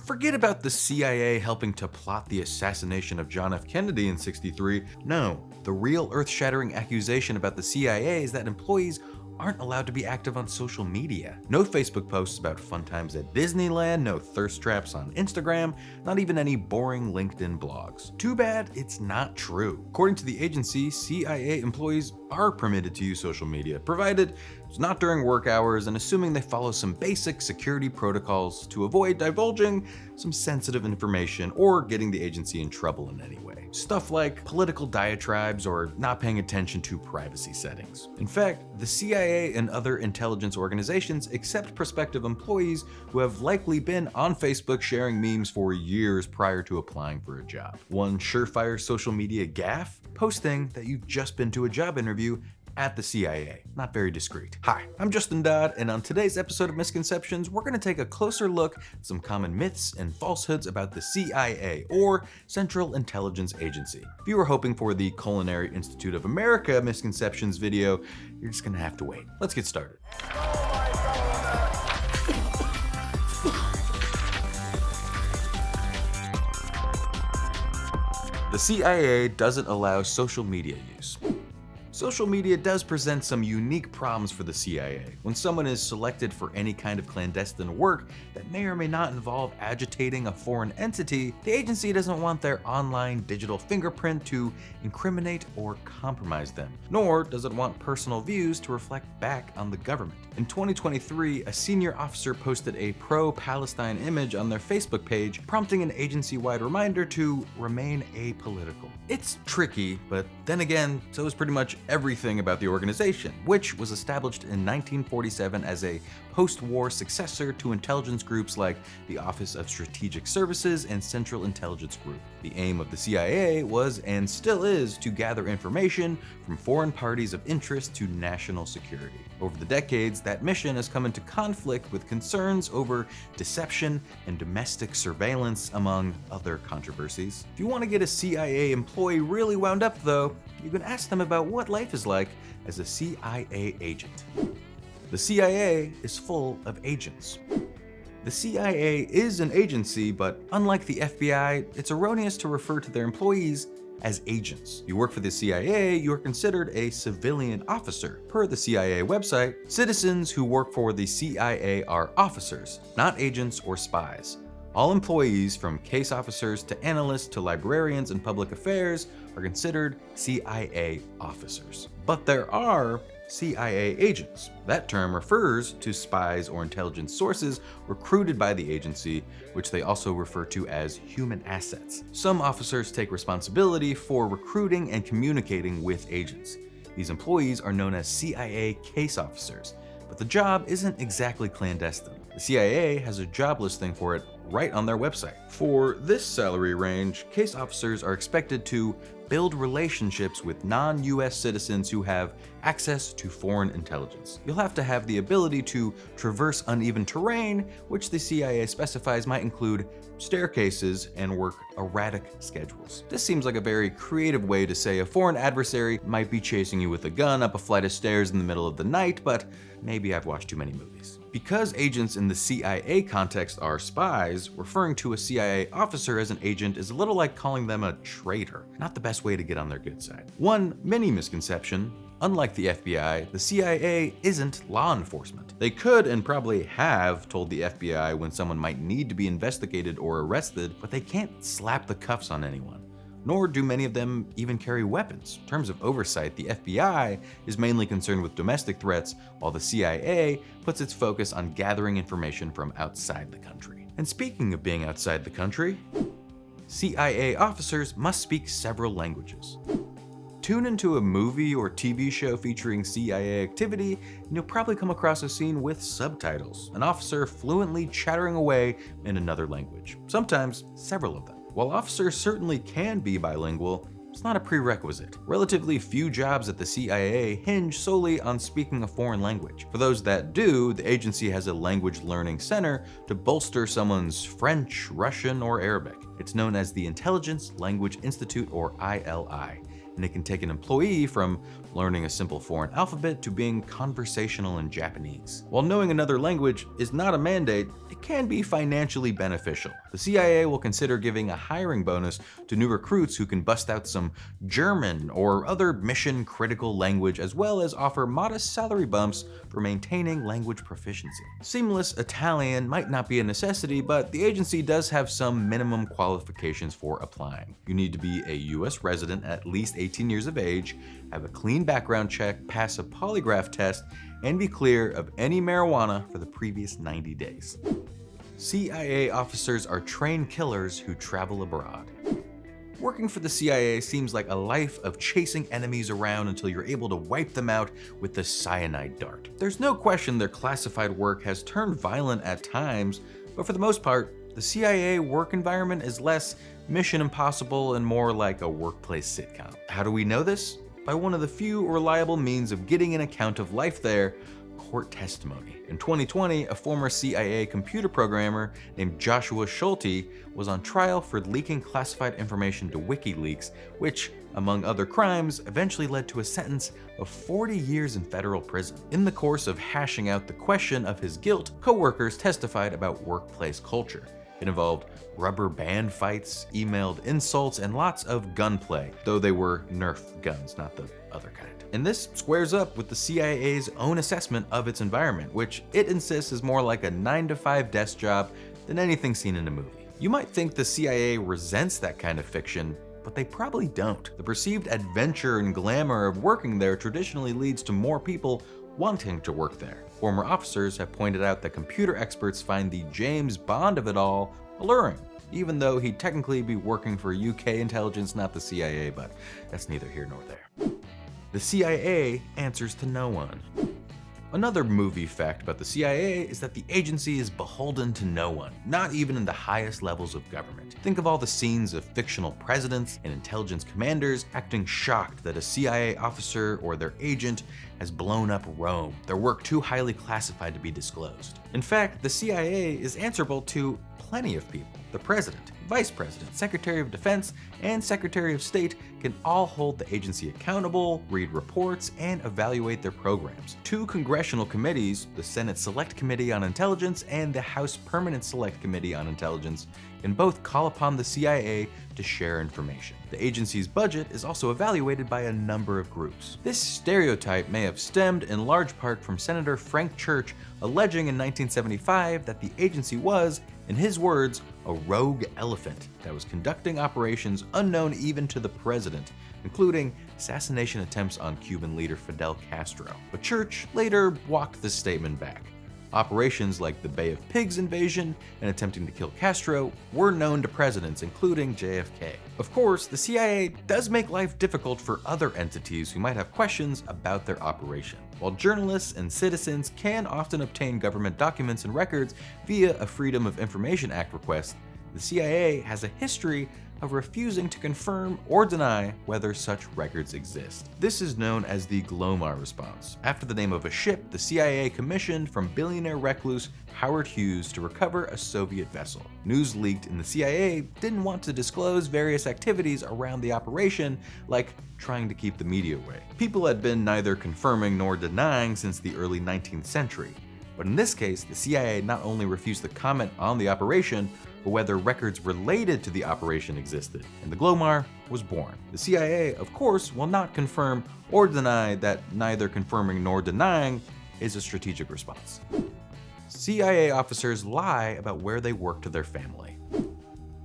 Forget about the CIA helping to plot the assassination of John F. Kennedy in '63. No, the real earth-shattering accusation about the CIA is that employees aren't allowed to be active on social media. No Facebook posts about fun times at Disneyland, no thirst traps on Instagram, not even any boring LinkedIn blogs. Too bad it's not true. According to the agency, CIA employees are permitted to use social media, provided it's not during work hours and assuming they follow some basic security protocols to avoid divulging some sensitive information or getting the agency in trouble in any way. Stuff like political diatribes or not paying attention to privacy settings. In fact, the CIA and other intelligence organizations accept prospective employees who have likely been on Facebook sharing memes for years prior to applying for a job. One surefire social media gaffe? Posting that you've just been to a job interview at the CIA. Not very discreet. Hi, I'm Justin Dodd, and on today's episode of Misconceptions, we're going to take a closer look at some common myths and falsehoods about the CIA, or Central Intelligence Agency. If you were hoping for the Culinary Institute of America Misconceptions video, you're just going to have to wait. Let's get started. The CIA doesn't allow social media use. Social media does present some unique problems for the CIA. When someone is selected for any kind of clandestine work that may or may not involve agitating a foreign entity, the agency doesn't want their online digital fingerprint to incriminate or compromise them, nor does it want personal views to reflect back on the government. In 2023, a senior officer posted a pro-Palestine image on their Facebook page, prompting an agency-wide reminder to remain apolitical. It's tricky, but then again, so is pretty much everything about the organization, which was established in 1947 as a post-war successor to intelligence groups like the Office of Strategic Services and Central Intelligence Group. The aim of the CIA was, and still is, to gather information from foreign parties of interest to national security. Over the decades, that mission has come into conflict with concerns over deception and domestic surveillance, among other controversies. If you want to get a CIA employee really wound up, though, you can ask them about what life is like as a CIA agent. The CIA is full of agents. The CIA is an agency, but unlike the FBI, it's erroneous to refer to their employees as agents. You work for the CIA, you are considered a civilian officer. Per the CIA website, citizens who work for the CIA are officers, not agents or spies. All employees, from case officers to analysts to librarians and public affairs, are considered CIA officers. But there are CIA agents. That term refers to spies or intelligence sources recruited by the agency, which they also refer to as human assets. Some officers take responsibility for recruiting and communicating with agents. These employees are known as CIA case officers, but the job isn't exactly clandestine. The CIA has a job listing for it right on their website. For this salary range, case officers are expected to build relationships with non-US citizens who have access to foreign intelligence. You'll have to have the ability to traverse uneven terrain, which the CIA specifies might include staircases, and work erratic schedules. This seems like a very creative way to say a foreign adversary might be chasing you with a gun up a flight of stairs in the middle of the night, but maybe I've watched too many movies. Because agents in the CIA context are spies, referring to a CIA officer as an agent is a little like calling them a traitor. Not the best way to get on their good side. One mini misconception: unlike the FBI, the CIA isn't law enforcement. They could and probably have told the FBI when someone might need to be investigated or arrested, but they can't slap the cuffs on anyone. Nor do many of them even carry weapons. In terms of oversight, the FBI is mainly concerned with domestic threats, while the CIA puts its focus on gathering information from outside the country. And speaking of being outside the country, CIA officers must speak several languages. Tune into a movie or TV show featuring CIA activity, and you'll probably come across a scene with subtitles, an officer fluently chattering away in another language, sometimes several of them. While officers certainly can be bilingual, it's not a prerequisite. Relatively few jobs at the CIA hinge solely on speaking a foreign language. For those that do, the agency has a language learning center to bolster someone's French, Russian, or Arabic. It's known as the Intelligence Language Institute, or ILI. And it can take an employee from learning a simple foreign alphabet to being conversational in Japanese. While knowing another language is not a mandate, it can be financially beneficial. The CIA will consider giving a hiring bonus to new recruits who can bust out some German or other mission-critical language, as well as offer modest salary bumps for maintaining language proficiency. Seamless Italian might not be a necessity, but the agency does have some minimum qualifications for applying. You need to be a US resident at least 18 years of age, have a clean background check, pass a polygraph test, and be clear of any marijuana for the previous 90 days. CIA officers are trained killers who travel abroad. Working for the CIA seems like a life of chasing enemies around until you're able to wipe them out with the cyanide dart. There's no question their classified work has turned violent at times, but for the most part, the CIA work environment is less Mission Impossible and more like a workplace sitcom. How do we know this? By one of the few reliable means of getting an account of life there: court testimony. In 2020, a former CIA computer programmer named Joshua Schulte was on trial for leaking classified information to WikiLeaks, which, among other crimes, eventually led to a sentence of 40 years in federal prison. In the course of hashing out the question of his guilt, co-workers testified about workplace culture. It involved rubber band fights, emailed insults, and lots of gunplay, though they were Nerf guns, not the other kind. And this squares up with the CIA's own assessment of its environment, which it insists is more like a 9-to-5 desk job than anything seen in a movie. You might think the CIA resents that kind of fiction, but they probably don't. The perceived adventure and glamour of working there traditionally leads to more people wanting to work there. Former officers have pointed out that computer experts find the James Bond of it all alluring, even though he'd technically be working for UK intelligence, not the CIA, but that's neither here nor there. The CIA answers to no one. Another movie fact about the CIA is that the agency is beholden to no one, not even in the highest levels of government. Think of all the scenes of fictional presidents and intelligence commanders acting shocked that a CIA officer or their agent has blown up Rome, their work too highly classified to be disclosed. In fact, the CIA is answerable to plenty of people. The president, vice president, secretary of defense, and secretary of state can all hold the agency accountable, read reports, and evaluate their programs. 2 congressional committees, the Senate Select Committee on Intelligence and the House Permanent Select Committee on Intelligence, can both call upon the CIA to share information. The agency's budget is also evaluated by a number of groups. This stereotype may have stemmed in large part from Senator Frank Church alleging in 1975 that the agency was, in his words, a rogue elephant that was conducting operations unknown even to the president, including assassination attempts on Cuban leader Fidel Castro. But Church later walked the statement back. Operations like the Bay of Pigs invasion and attempting to kill Castro were known to presidents, including JFK. Of course, the CIA does make life difficult for other entities who might have questions about their operation. While journalists and citizens can often obtain government documents and records via a Freedom of Information Act request, the CIA has a history of refusing to confirm or deny whether such records exist. This is known as the Glomar response, after the name of a ship the CIA commissioned from billionaire recluse Howard Hughes to recover a Soviet vessel. News leaked in the CIA didn't want to disclose various activities around the operation, like trying to keep the media away. People had been neither confirming nor denying since the early 19th century. But in this case, the CIA not only refused to comment on the operation, but whether records related to the operation existed, and the Glomar was born. The CIA, of course, will not confirm or deny that neither confirming nor denying is a strategic response. CIA officers lie about where they work to their family.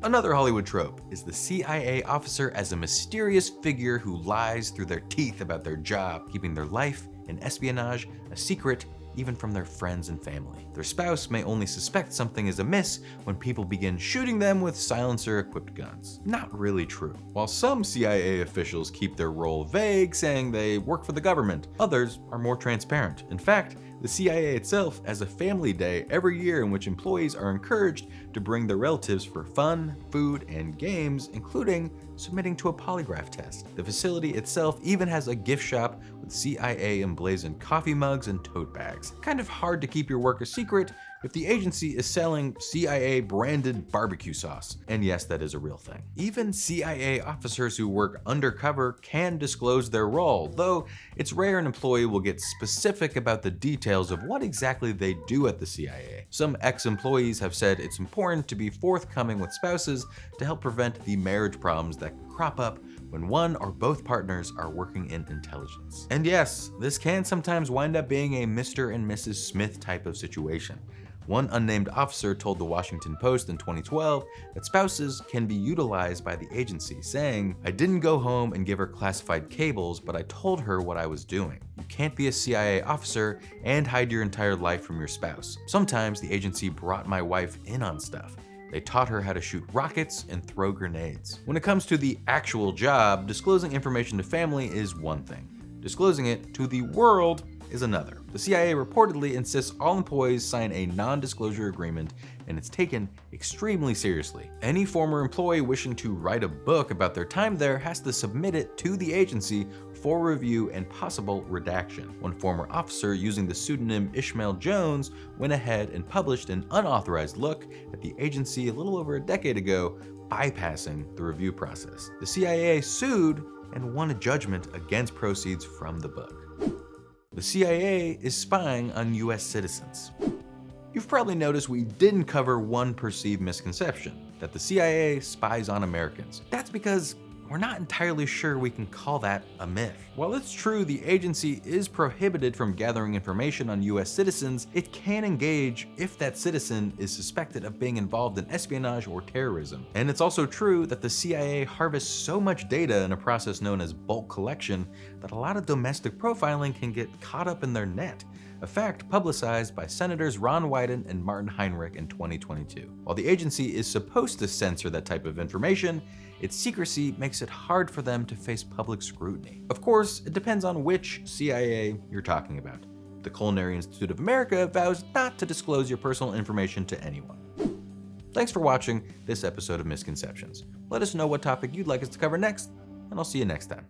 Another Hollywood trope is the CIA officer as a mysterious figure who lies through their teeth about their job, keeping their life and espionage a secret even from their friends and family. Their spouse may only suspect something is amiss when people begin shooting them with silencer-equipped guns. Not really true. While some CIA officials keep their role vague, saying they work for the government, others are more transparent. In fact, the CIA itself has a family day every year in which employees are encouraged to bring their relatives for fun, food, and games, including submitting to a polygraph test. The facility itself even has a gift shop with CIA emblazoned coffee mugs and tote bags. Kind of hard to keep your work a secret if the agency is selling CIA branded barbecue sauce. And yes, that is a real thing. Even CIA officers who work undercover can disclose their role, though it's rare an employee will get specific about the details of what exactly they do at the CIA. Some ex-employees have said it's important to be forthcoming with spouses to help prevent the marriage problems that can crop up when one or both partners are working in intelligence. And yes, this can sometimes wind up being a Mr. and Mrs. Smith type of situation. One unnamed officer told the Washington Post in 2012 that spouses can be utilized by the agency, saying, "I didn't go home and give her classified cables, but I told her what I was doing. You can't be a CIA officer and hide your entire life from your spouse. Sometimes the agency brought my wife in on stuff. They taught her how to shoot rockets and throw grenades." When it comes to the actual job, disclosing information to family is one thing. Disclosing it to the world is another. The CIA reportedly insists all employees sign a non-disclosure agreement, and it's taken extremely seriously. Any former employee wishing to write a book about their time there has to submit it to the agency for review and possible redaction. One former officer using the pseudonym Ishmael Jones went ahead and published an unauthorized look at the agency a little over a decade ago, bypassing the review process. The CIA sued and won a judgment against proceeds from the book. The CIA is spying on US citizens. You've probably noticed we didn't cover one perceived misconception, that the CIA spies on Americans. That's because we're not entirely sure we can call that a myth. While it's true the agency is prohibited from gathering information on US citizens, it can engage if that citizen is suspected of being involved in espionage or terrorism. And it's also true that the CIA harvests so much data in a process known as bulk collection that a lot of domestic profiling can get caught up in their net, a fact publicized by Senators Ron Wyden and Martin Heinrich in 2022. While the agency is supposed to censor that type of information, its secrecy makes it hard for them to face public scrutiny. Of course, it depends on which CIA you're talking about. The Culinary Institute of America vows not to disclose your personal information to anyone. Thanks for watching this episode of Misconceptions. Let us know what topic you'd like us to cover next, and I'll see you next time.